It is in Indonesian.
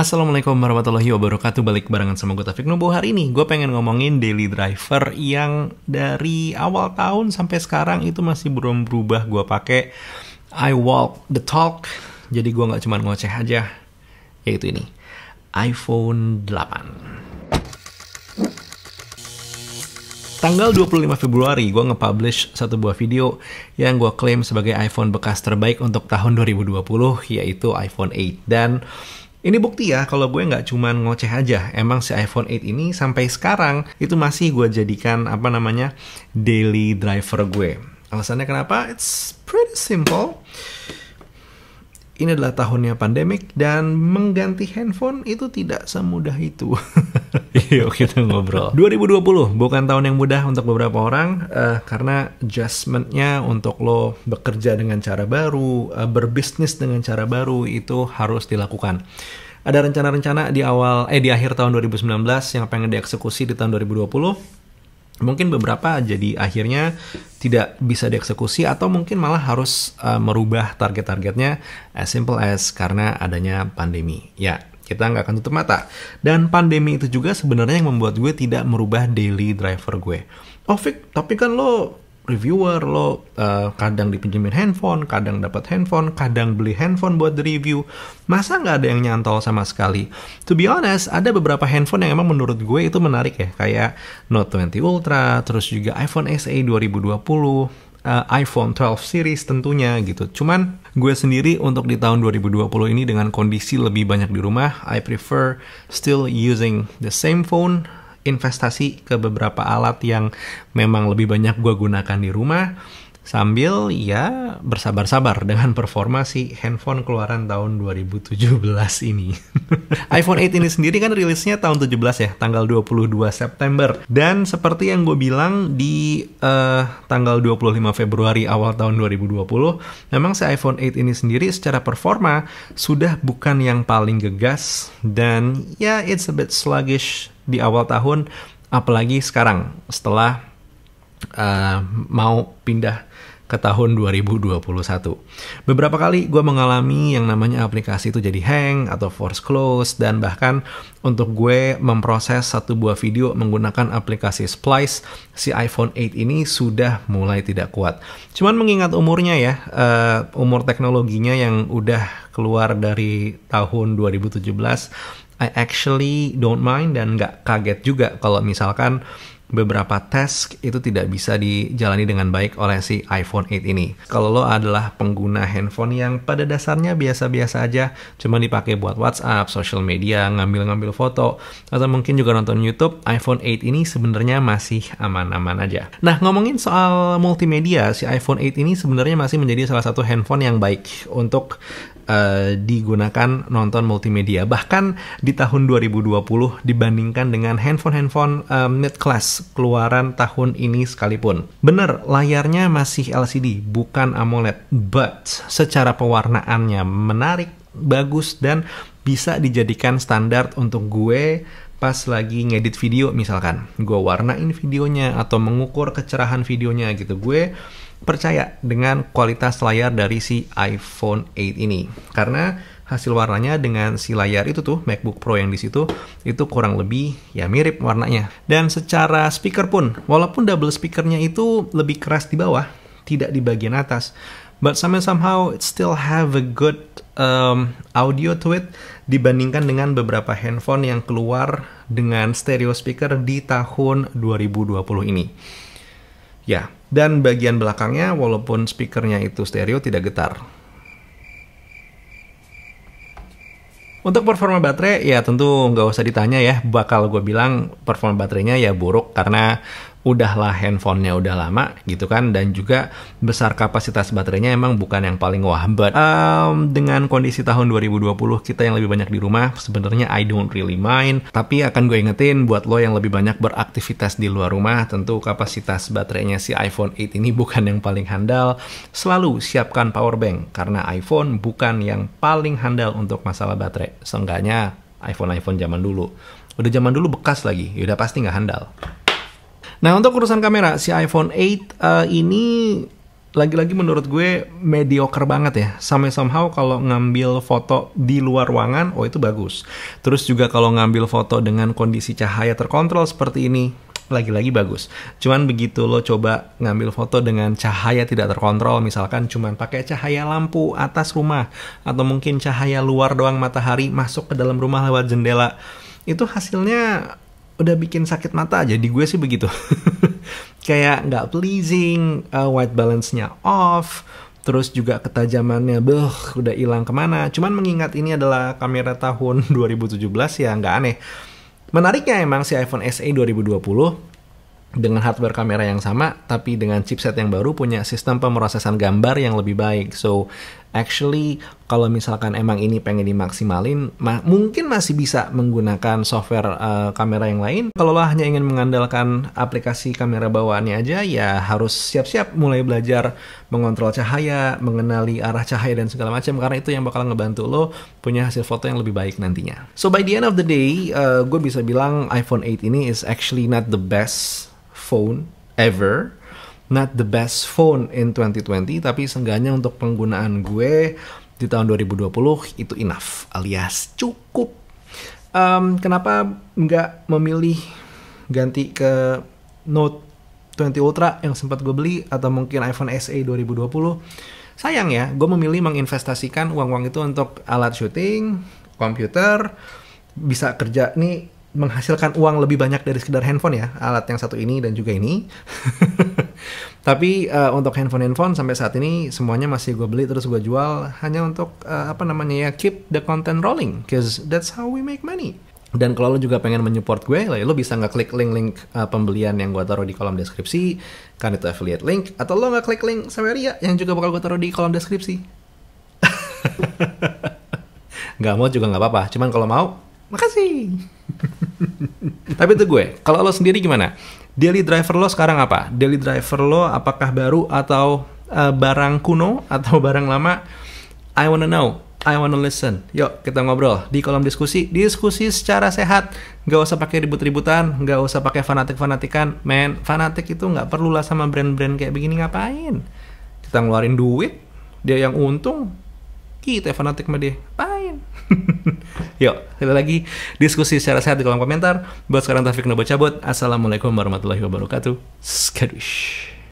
Assalamualaikum warahmatullahi wabarakatuh. Balik barengan sama gue Taufik Nubo. Hari ini gue pengen ngomongin daily driver yang dari awal tahun sampai sekarang itu masih belum berubah gue pakai. I walk the talk. Jadi gue gak cuma ngoceh aja, yaitu ini iPhone 8. Tanggal 25 Februari, gue nge-publish satu buah video yang gue klaim sebagai iPhone bekas terbaik untuk tahun 2020, yaitu iPhone 8. Dan ini bukti ya, kalau gue nggak cuman ngoceh aja. Emang si iPhone 8 ini sampai sekarang itu masih gue jadikan daily driver gue. Alasannya kenapa? It's pretty simple. Ini adalah tahunnya pandemik dan mengganti handphone itu tidak semudah itu. Yuk kita ngobrol. 2020 bukan tahun yang mudah untuk beberapa orang karena adjustment-nya untuk lo bekerja dengan cara baru, berbisnis dengan cara baru itu harus dilakukan. Ada rencana-rencana di akhir tahun 2019 yang pengen dieksekusi di tahun 2020. Mungkin beberapa jadi akhirnya tidak bisa dieksekusi atau mungkin malah harus merubah target-targetnya as simple as karena adanya pandemi. Ya, kita nggak akan tutup mata. Dan pandemi itu juga sebenarnya yang membuat gue tidak merubah daily driver gue. Oh Fik, tapi kan lo reviewer, lo kadang dipinjemin handphone, kadang dapat handphone, kadang beli handphone buat di-review. Masa nggak ada yang nyantol sama sekali? To be honest, ada beberapa handphone yang emang menurut gue itu menarik ya. Kayak Note 20 Ultra, terus juga iPhone SE 2020, iPhone 12 series tentunya gitu. Cuman gue sendiri untuk di tahun 2020 ini dengan kondisi lebih banyak di rumah, I prefer still using the same phone, investasi ke beberapa alat yang memang lebih banyak gue gunakan di rumah sambil ya bersabar-sabar dengan performa si handphone keluaran tahun 2017 ini. iPhone 8 ini sendiri kan rilisnya tahun 17 ya, tanggal 22 September. Dan seperti yang gue bilang di tanggal 25 Februari awal tahun 2020, memang si iPhone 8 ini sendiri secara performa sudah bukan yang paling gegas dan ya it's a bit sluggish di awal tahun, apalagi sekarang setelah mau pindah ke tahun 2021. Beberapa kali gue mengalami yang namanya aplikasi itu jadi hang atau force close, dan bahkan untuk gue memproses satu buah video menggunakan aplikasi Splice, si iPhone 8 ini sudah mulai tidak kuat. Cuman mengingat umurnya ya, umur teknologinya yang udah keluar dari tahun 2017, I actually don't mind dan nggak kaget juga kalau misalkan beberapa task itu tidak bisa dijalani dengan baik oleh si iPhone 8 ini. Kalau lo adalah pengguna handphone yang pada dasarnya biasa-biasa aja, cuma dipakai buat WhatsApp, social media, ngambil-ngambil foto, atau mungkin juga nonton YouTube, iPhone 8 ini sebenarnya masih aman-aman aja. Nah, ngomongin soal multimedia, si iPhone 8 ini sebenarnya masih menjadi salah satu handphone yang baik untuk digunakan nonton multimedia. Bahkan di tahun 2020 dibandingkan dengan handphone-handphone mid-class keluaran tahun ini sekalipun. Bener, layarnya masih LCD, bukan AMOLED. But secara pewarnaannya menarik, bagus, dan bisa dijadikan standar untuk gue pas lagi ngedit video misalkan. Gue warnain videonya atau mengukur kecerahan videonya gitu. Gue percaya dengan kualitas layar dari si iPhone 8 ini, karena hasil warnanya dengan si layar itu tuh MacBook Pro yang di situ itu kurang lebih ya mirip warnanya. Dan secara speaker pun, walaupun double speakernya itu lebih keras di bawah, tidak di bagian atas, but somehow it still have a good audio to it dibandingkan dengan beberapa handphone yang keluar dengan stereo speaker di tahun 2020 ini. Ya, dan bagian belakangnya walaupun speakernya itu stereo tidak getar. Untuk performa baterai ya tentu nggak usah ditanya ya, bakal gue bilang performa baterainya ya buruk karena udahlah handphonenya udah lama gitu kan, dan juga besar kapasitas baterainya emang bukan yang paling wah. But dengan kondisi tahun 2020 kita yang lebih banyak di rumah, sebenarnya I don't really mind. Tapi akan gue ingetin buat lo yang lebih banyak beraktivitas di luar rumah, tentu kapasitas baterainya si iPhone 8 ini bukan yang paling handal. Selalu siapkan power bank karena iPhone bukan yang paling handal untuk masalah baterai. Seenggaknya iPhone zaman dulu. Udah zaman dulu bekas lagi, yaudah pasti nggak handal. Nah, untuk urusan kamera, si iPhone 8 ini lagi-lagi menurut gue mediocre banget ya. Somehow kalau ngambil foto di luar ruangan, oh itu bagus. Terus juga kalau ngambil foto dengan kondisi cahaya terkontrol seperti ini, lagi-lagi bagus. Cuman begitu lo coba ngambil foto dengan cahaya tidak terkontrol, misalkan cuman pakai cahaya lampu atas rumah, atau mungkin cahaya luar doang matahari masuk ke dalam rumah lewat jendela, itu hasilnya udah bikin sakit mata aja. Di gue sih begitu. Kayak nggak pleasing, white balance-nya off, terus juga ketajamannya udah hilang kemana. Cuman mengingat ini adalah kamera tahun 2017 ya nggak aneh. Menariknya emang si iPhone SE 2020 dengan hardware kamera yang sama, tapi dengan chipset yang baru punya sistem pemrosesan gambar yang lebih baik. So, actually, kalau misalkan emang ini pengen dimaksimalin, mungkin masih bisa menggunakan software kamera yang lain. Kalau lo hanya ingin mengandalkan aplikasi kamera bawaannya aja, ya harus siap-siap mulai belajar mengontrol cahaya, mengenali arah cahaya dan segala macam, karena itu yang bakal ngebantu lo punya hasil foto yang lebih baik nantinya. So, by the end of the day, gue bisa bilang iPhone 8 ini is actually not the best phone ever, not the best phone in 2020, tapi seenggaknya untuk penggunaan gue di tahun 2020 itu enough, alias cukup. Kenapa nggak memilih ganti ke Note 20 Ultra yang sempat gue beli, atau mungkin iPhone SE 2020? Sayang ya, gue memilih menginvestasikan uang-uang itu untuk alat syuting, komputer, bisa kerja nih, menghasilkan uang lebih banyak dari sekedar handphone ya, alat yang satu ini dan juga ini. Tapi untuk handphone sampai saat ini semuanya masih gue beli terus gue jual hanya untuk keep the content rolling, cause that's how we make money. Dan kalau lo juga pengen menyupport gue, lo bisa ngeklik link pembelian yang gue taruh di kolom deskripsi, kan itu affiliate link, atau lo ngeklik link Saweria yang juga bakal gue taruh di kolom deskripsi. Nggak mau juga nggak apa-apa, cuman kalau mau, makasih. Tapi itu gue, kalau lo sendiri gimana? Daily driver lo sekarang apa? Daily driver lo apakah baru atau barang kuno atau barang lama? I wanna know, I wanna listen. Yuk kita ngobrol di kolom diskusi secara sehat. Gak usah pakai ribut-ributan, gak usah pakai fanatik-fanatikan. Men, fanatik itu gak perlu lah sama brand-brand kayak begini, ngapain? Kita ngeluarin duit, dia yang untung, kita fanatik sama dia, ngapain? Yuk, sekali lagi diskusi secara sehat di kolom komentar. Buat sekarang Taufik Nobo cabut. Assalamualaikum warahmatullahi wabarakatuh. Skadush.